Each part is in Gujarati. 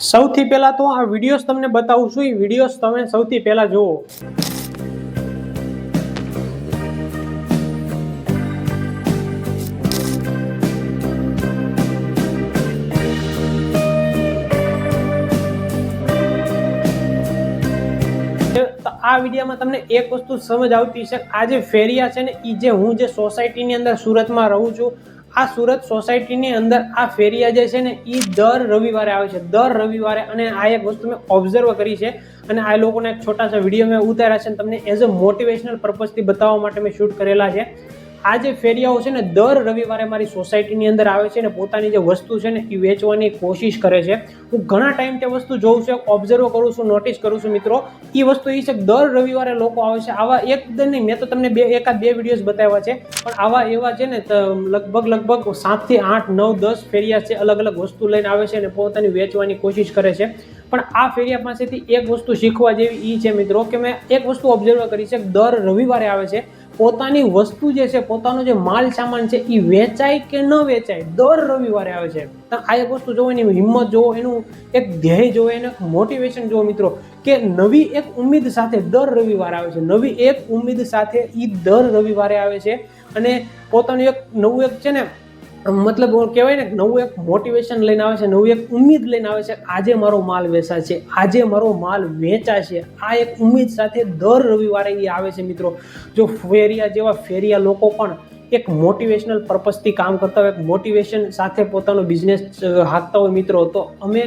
સૌથી પહેલા તો આ વિડીયોઝ તમને બતાવું છું, એ વિડીયોઝ તમે સૌથી પહેલા જુઓ। આ વિડીયોમાં તમને એક વસ્તુ સમજ આવતી છે, આ જે ફેરિયા છે ને એ જે હું જે સોસાયટીની અંદર સુરતમાં રહું છું, આ સુરત સોસાયટીની અંદર આ ફેરિયા જે છે ને એ દર રવિવારે આવે છે, દર રવિવારે। અને આ એક વસ્તુ મેં ઓબ્ઝર્વ કરી છે અને આ લોકોને એક છોટા સા વિડીયો મેં ઉતાર્યા છે, તમને એઝ અ મોટિવેશનલ પર્પઝથી બતાવવા માટે મેં શૂટ કરેલા છે। આ જે ફેરિયાઓ છે ને દર રવિવારે મારી સોસાયટીની અંદર આવે છે ને પોતાની જે વસ્તુ છે ને એ વેચવાની કોશિશ કરે છે। હું ઘણા ટાઈમ તે વસ્તુ જોઉં છું, ઓબ્ઝર્વ કરું છું, નોટિસ કરું છું મિત્રો। એ વસ્તુ એ છે કે દર રવિવારે લોકો આવે છે, આવા એકદમ નહીં, મેં તો તમને એકાદ બે વિડીયોઝ બતાવ્યા છે, પણ આવા એવા છે ને લગભગ 7 થી 8, 9, 10 ફેરિયા છે, અલગ અલગ વસ્તુ લઈને આવે છે અને પોતાની વેચવાની કોશિશ કરે છે। પણ આ ફેરિયા પાસેથી એક વસ્તુ શીખવા જેવી એ છે મિત્રો કે મેં એક વસ્તુ ઓબ્ઝર્વ કરી છે કે દર રવિવારે આવે છે, પોતાની વસ્તુ જે છે, પોતાનો જે માલ સામાન છે એ વેચાય કે ન વેચાય દર રવિવારે આવે છે। આ એક વસ્તુ જોવો, એની હિંમત જોવો, એનું એક ધ્યેય જોવો, એનું મોટિવેશન જોવો મિત્રો, કે નવી એક ઉમ્મીદ સાથે દર રવિવારે આવે છે, નવી એક ઉમ્મીદ સાથે એ દર રવિવારે આવે છે અને પોતાનું એક નવું એક છે ને મતલબ કહેવાય ને નવું એક મોટિવેશન લઈને આવે છે, નવી એક ઉમ્મીદ લઈને આવે છે, આજે મારો માલ વેચાય છે, આજે મારો માલ વેચાશે। આ એક ઉમ્મીદ સાથે દર રવિવારે એ આવે છે મિત્રો। જો ફેરિયા જેવા ફેરિયા લોકો પણ એક મોટિવેશનલ પર્પઝથી કામ કરતા હોય, એક મોટિવેશન સાથે પોતાનો બિઝનેસ હાંકતા હોય મિત્રો, તો અમે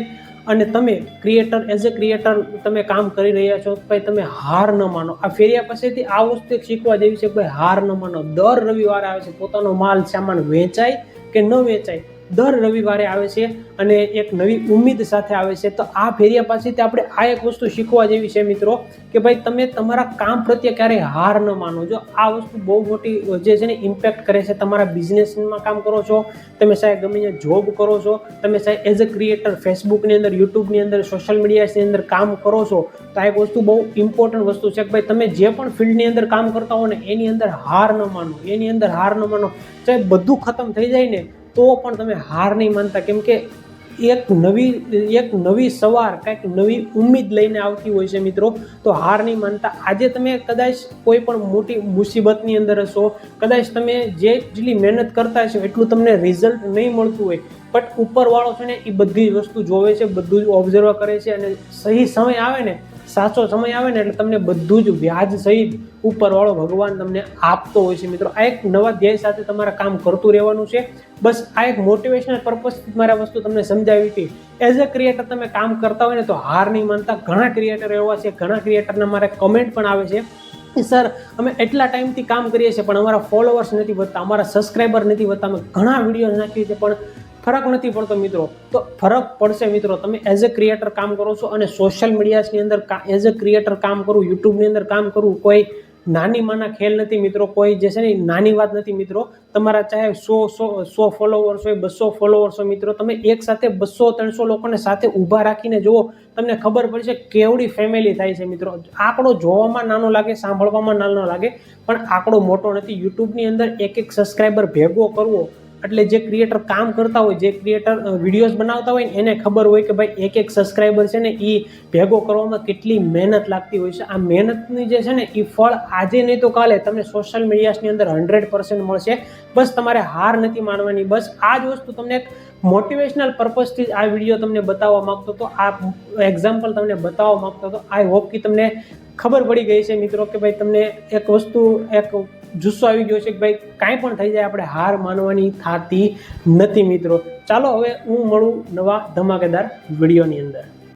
અને તમે ક્રિએટર, એઝ અ ક્રિએટર તમે કામ કરી રહ્યા છો, ભાઈ તમે હાર ન માનો। આ ફેરિયા પાસેથી આ વસ્તુ શીખવા જેવી છે, ભાઈ હાર ન માનો, દર રવિવારે આવે છે, પોતાનો માલ સામાન વેચાય કે ન વેચાય દર રવિવારે આવે છે અને એક નવી ઉમ્મીદ સાથે આવે છે। તો આ ફેરિયા પાસેથી આપણે આ એક વસ્તુ શીખવા જેવી છે મિત્રો કે ભાઈ તમે તમારા કામ પ્રત્યે ક્યારેય હાર ન માનો। જો આ વસ્તુ બહુ મોટી જે છે ને ઇમ્પેક્ટ કરે છે, તમારા બિઝનેસમાં કામ કરો છો, તમે સાહેબ ગમે તે જોબ કરો છો, તમે સાહેબ એઝ અ ક્રિએટર ફેસબુકની અંદર, યુટ્યુબની અંદર, સોશિયલ મીડિયાની અંદર કામ કરો છો, તો આ એક વસ્તુ બહુ ઇમ્પોર્ટન્ટ વસ્તુ છે કે ભાઈ તમે જે પણ ફિલ્ડની અંદર કામ કરતા હો ને એની અંદર હાર ન માનો, એની અંદર હાર ન માનો। ચાહે બધું ખતમ થઈ જાય ને તો પણ તમે હાર નહીં માનતા, કેમ કે એક નવી સવાર, કંઈક નવી ઉમ્મીદ લઈને આવતી હોય છે મિત્રો। તો હાર નહીં માનતા। આજે તમે કદાચ કોઈ પણ મોટી મુસીબતની અંદર હશો, કદાચ તમે જેટલી મહેનત કરતા હશો એટલું તમને રિઝલ્ટ નહીં મળતું હોય, બટ ઉપરવાળો છે ને એ બધી જ વસ્તુ જોવે છે, બધું જ ઓબ્ઝર્વ કરે છે અને સહી સમય આવે ને, સાચો સમય આવે ને એટલે તમને બધું જ વ્યાજ સહિત ઉપરવાળો ભગવાન તમને આપતો હોય છે મિત્રો। આ એક નવા ધ્યેય સાથે તમારે કામ કરતું રહેવાનું છે। બસ આ એક મોટિવેશનલ પર્પઝથી મારે વસ્તુ તમને સમજાવી હતી। એઝ અ ક્રિએટર તમે કામ કરતા હોય ને તો હાર નહીં માનતા। ઘણા ક્રિએટર એવા છે, ઘણા ક્રિએટરના મારે કમેન્ટ પણ આવે છે, સર અમે એટલા ટાઈમથી કામ કરીએ છીએ પણ અમારા ફોલોવર્સ નથી વધતા, અમારા સબસ્ક્રાઈબર નથી વધતા, અમે ઘણા વિડીયો નાખીએ છીએ પણ ફરક નથી પડતો મિત્રો। તો ફરક પડશે મિત્રો, તમે એઝ અ ક્રિએટર કામ કરો છો અને સોશિયલ મીડિયાની અંદર એઝ અ ક્રિએટર કામ કરવું, યુટ્યુબની અંદર કામ કરવું કોઈ નાની માના ખેલ નથી મિત્રો, કોઈ જે છે ને નાની વાત નથી મિત્રો। તમારા ચાહે 100 ફોલોવર્સ હોય, 200 ફોલોવર્સ હોય મિત્રો, તમે એક સાથે 200-300 લોકોને સાથે ઊભા રાખીને જુઓ, તમને ખબર પડશે કેવડી ફેમિલી થાય છે મિત્રો। આંકડો જોવામાં નાનો લાગે, સાંભળવામાં નાનો લાગે, પણ આંકડો મોટો નથી। યુટ્યુબની અંદર એક સબસ્ક્રાઈબર ભેગો કરવો એટલે જે ક્રિએટર કામ કરતા હોય, જે ક્રિએટર વિડીયોઝ બનાવતા હોય ને એને ખબર હોય કે ભાઈ એક સબસ્ક્રાઈબર છે ને એ ભેગો કરવામાં કેટલી મહેનત લાગતી હોય છે। આ મહેનતની જે છે ને એ ફળ આજે નહીં તો કાલે તમને સોશિયલ મીડિયાની અંદર 100% મળશે। બસ તમારે હાર નથી માનવાની। બસ આ જ વસ્તુ તમને એક મોટિવેશનલ પર્પઝથી આ વિડીયો તમને બતાવવા માંગતો હતો, આ એક્ઝામ્પલ તમને બતાવવા માંગતો હતો। આઈ હોપ કે તમને ખબર પડી ગઈ છે મિત્રો કે ભાઈ તમને એક વસ્તુ, એક જુસ્સો આવી ગયો છે કે ભાઈ કાંઈ પણ થઈ જાય આપણે હાર માનવાની થતી નથી મિત્રો। ચાલો હવે હું મળું નવા ધમાકેદાર વિડીયોની અંદર।